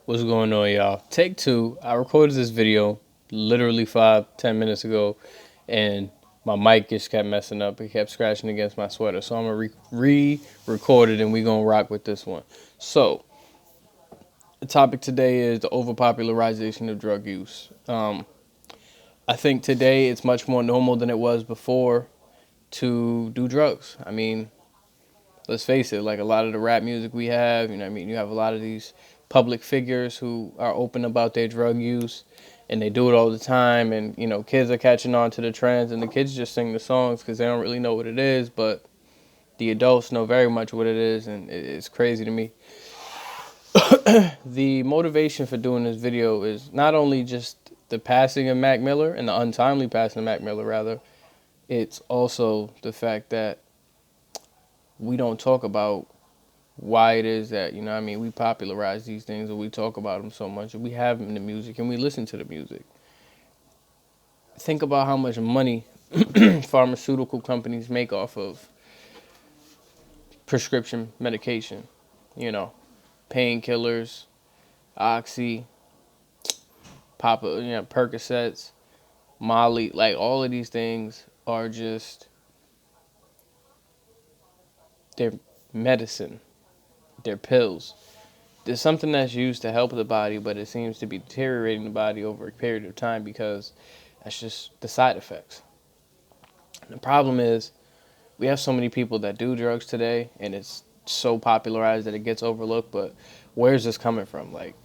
What's going on, y'all? Take two. I recorded this video literally 5-10 minutes ago, and my mic just kept messing up. It kept scratching against my sweater. So I'm going to re-record it, and we're going to rock with this one. So the topic today is the overpopularization of drug use. I think today it's much more normal than it was before to do drugs. I mean, let's face it, like a lot of the rap music we have, you have a lot of these public figures who are open about their drug use and they do it all the time. And, kids are catching on to the trends and the kids just sing the songs because they don't really know what it is. But the adults know very much what it is. And it's crazy to me. The motivation for doing this video is not only just the passing of Mac Miller and the untimely passing of Mac Miller, rather, it's also the fact that we don't talk about why it is that, we popularize these things, or we talk about them so much, and we have them in the music, and we listen to the music. Think about how much money pharmaceutical companies make off of prescription medication, painkillers, Oxy, Percocets, Molly, like all of these things are just, they're medicine, they're pills. There's something that's used to help the body, but it seems to be deteriorating the body over a period of time because that's just the side effects. And the problem is we have so many people that do drugs today, and it's so popularized that it gets overlooked. But where's this coming from? Like,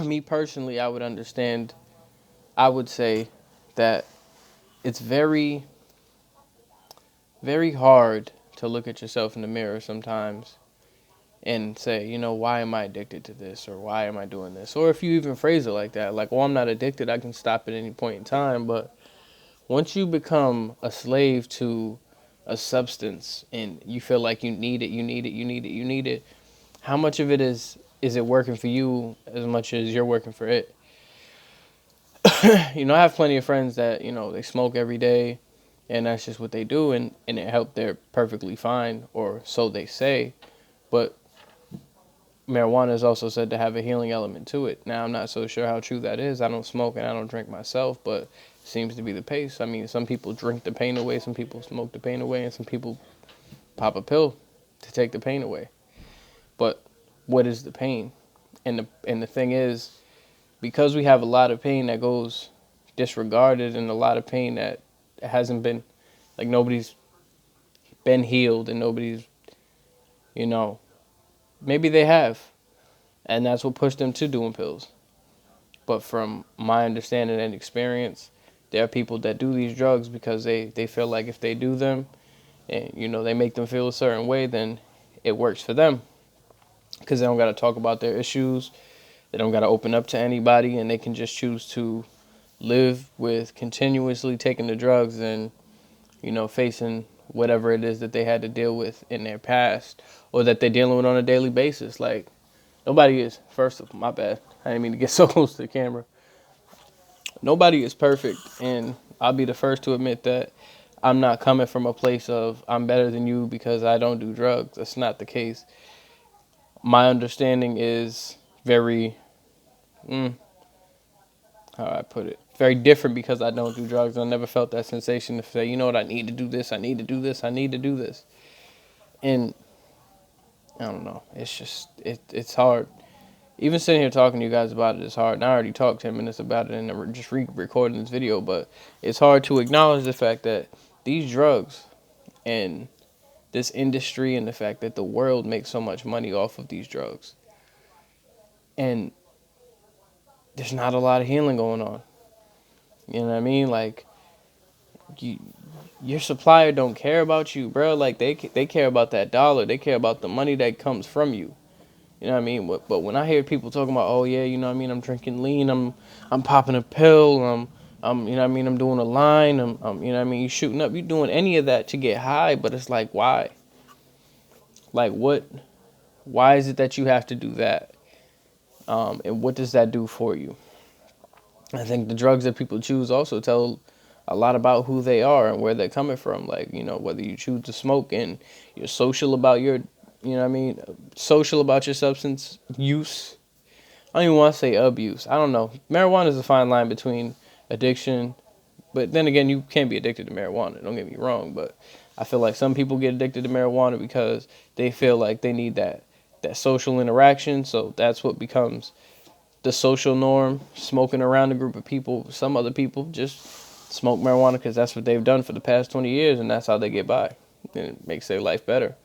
me personally, I would say that it's very, very hard to look at yourself in the mirror sometimes and say, why am I addicted to this, or why am I doing this? Or if you even phrase it like that, like, well, I'm not addicted, I can stop at any point in time. But once you become a slave to a substance and you feel like you need it, how much of it is it working for you as much as you're working for it? I have plenty of friends that, they smoke every day and that's just what they do, and it helped, they're perfectly fine, or so they say. But marijuana is also said to have a healing element to it. Now, I'm not so sure how true that is. I don't smoke and I don't drink myself, but it seems to be the pace. I mean, some people drink the pain away, some people smoke the pain away, and some people pop a pill to take the pain away. But what is the pain? And the thing is, because we have a lot of pain that goes disregarded, and a lot of pain that hasn't been, like, nobody's been healed, and nobody's, maybe they have, and that's what pushed them to doing pills. But from my understanding and experience, there are people that do these drugs because they feel like if they do them and, they make them feel a certain way, then it works for them. Because they don't got to talk about their issues. They don't got to open up to anybody, and they can just choose to live with continuously taking the drugs and, facing whatever it is that they had to deal with in their past, or that they're dealing with on a daily basis. Like, nobody is, first of all, my bad, I didn't mean to get so close to the camera. Nobody is perfect, and I'll be the first to admit that I'm not coming from a place of I'm better than you because I don't do drugs. That's not the case. My understanding is very, how do I put it? Very different because I don't do drugs. I never felt that sensation to say, you know what, I need to do this, I need to do this, I need to do this. And I don't know. It's just, it's hard. Even sitting here talking to you guys about it is hard. And I already talked 10 minutes about it and I'm just recording this video. But it's hard to acknowledge the fact that these drugs and this industry, and the fact that the world makes so much money off of these drugs, and there's not a lot of healing going on. You know what I mean? Like, your supplier don't care about you, bro. Like, they care about that dollar. They care about the money that comes from you. You know what I mean? But when I hear people talking about, oh yeah, I'm drinking lean, I'm popping a pill, I'm I'm doing a line, you shooting up, you doing any of that to get high, but it's like, why? Like, why is it that you have to do that? And what does that do for you? I think the drugs that people choose also tell a lot about who they are and where they're coming from. Like, whether you choose to smoke and you're social about your You know what I mean? Social about your substance use. I don't even want to say abuse. I don't know. Marijuana is a fine line between addiction, but then again, you can't be addicted to marijuana. Don't get me wrong, but I feel like some people get addicted to marijuana because they feel like they need that social interaction. So that's what becomes the social norm. Smoking around a group of people. Some other people just smoke marijuana because that's what they've done for the past 20 years, and that's how they get by. And it makes their life better,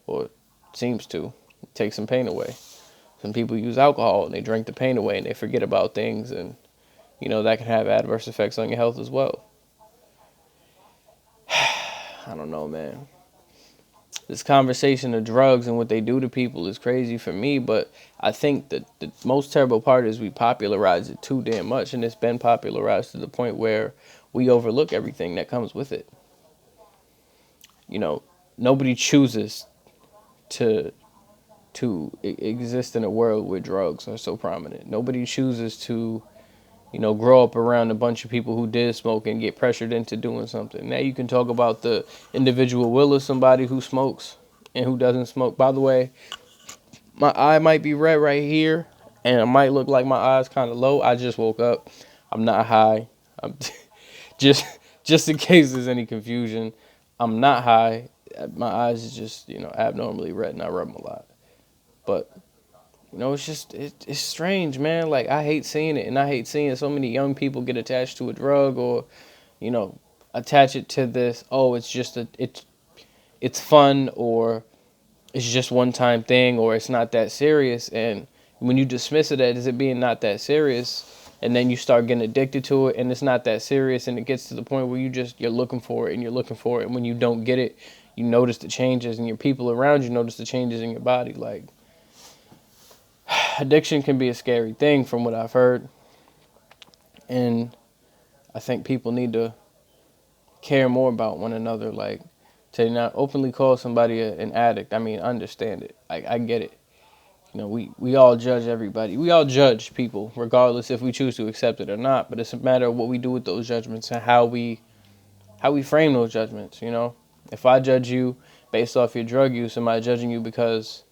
or it seems to. Take some pain away. Some people use alcohol and they drink the pain away and they forget about things, and that can have adverse effects on your health as well. I don't know, man. This conversation of drugs and what they do to people is crazy for me, but I think that the most terrible part is we popularize it too damn much, and it's been popularized to the point where we overlook everything that comes with it. Nobody chooses to exist in a world where drugs are so prominent. Nobody chooses to grow up around a bunch of people who did smoke and get pressured into doing something. Now you can talk about the individual will of somebody who smokes and who doesn't smoke. By the way, my eye might be red right here, and it might look like my eye's kind of low. I just woke up. I'm not high. I'm just just in case there's any confusion. I'm not high. My eyes is just abnormally red, and I rub them a lot. But it's just it's strange, man. Like, I hate seeing it, and I hate seeing so many young people get attached to a drug, or attach it to this. Oh, it's just it's fun, or it's just one time thing, or it's not that serious. And when you dismiss it as it being not that serious, and then you start getting addicted to it, and it's not that serious, and it gets to the point where you're looking for it, and you're looking for it, and when you don't get it, you notice the changes, and your people around you notice the changes in your body. Like, addiction can be a scary thing from what I've heard. And I think people need to care more about one another. Like, to not openly call somebody an addict. I mean, understand it. I get it. We all judge everybody. We all judge people, regardless if we choose to accept it or not. But it's a matter of what we do with those judgments and how we frame those judgments. If I judge you based off your drug use, am I judging you because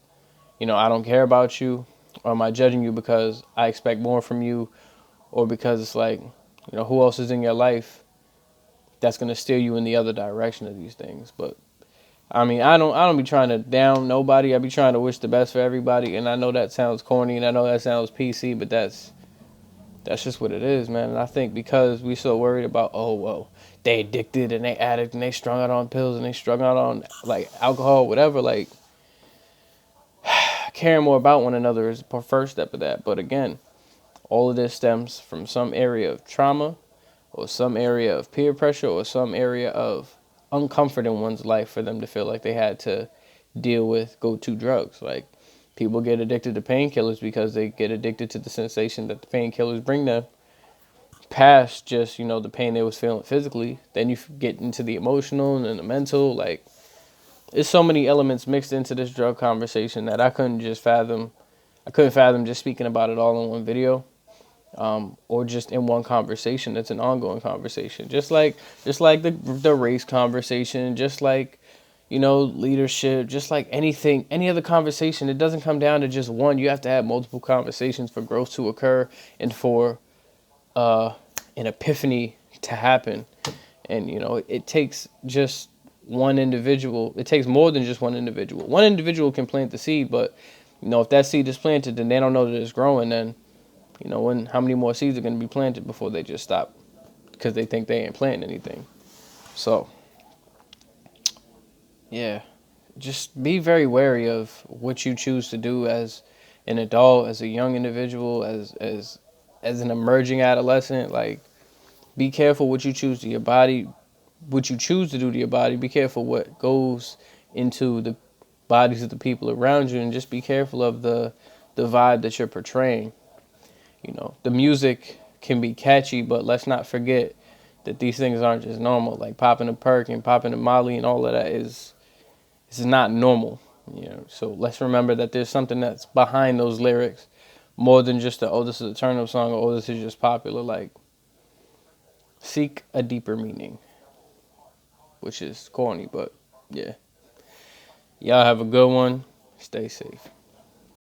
I don't care about you? Or am I judging you because I expect more from you? Or because it's like, who else is in your life that's going to steer you in the other direction of these things? But I mean, I don't be trying to down nobody. I be trying to wish the best for everybody. And I know that sounds corny, and I know that sounds PC, but that's just what it is, man. And I think because we so worried about, oh, well, they addicted and they addict and they strung out on pills and they strung out on like alcohol, whatever, like, caring more about one another is the first step of that. But again, all of this stems from some area of trauma, or some area of peer pressure, or some area of uncomfort in one's life for them to feel like they had to deal with go-to drugs. Like, people get addicted to painkillers because they get addicted to the sensation that the painkillers bring them, past just the pain they was feeling physically. Then you get into the emotional and the mental. Like, there's so many elements mixed into this drug conversation that I couldn't fathom just speaking about it all in one video, or just in one conversation. It's an ongoing conversation, just like the race conversation, just like leadership, just like anything, any other conversation. It doesn't come down to just one. You have to have multiple conversations for growth to occur, and for an epiphany to happen. And it takes just one individual. It takes more than just one individual. One individual can plant the seed, but if that seed is planted, then they don't know that it's growing. Then how many more seeds are going to be planted before they just stop because they think they ain't planting anything. So, yeah, just be very wary of what you choose to do as an adult, as a young individual, as an emerging adolescent. Like, be careful what you choose to your body, what you choose to do to your body. Be careful what goes into the bodies of the people around you, and just be careful of the vibe that you're portraying. The music can be catchy, but let's not forget that these things aren't just normal. Like, popping a perk and popping a molly and all of that is not normal. So let's remember that there's something that's behind those lyrics, more than just this is a turn up song, or this is just popular. Like, seek a deeper meaning, which is corny, but yeah. Y'all have a good one. Stay safe.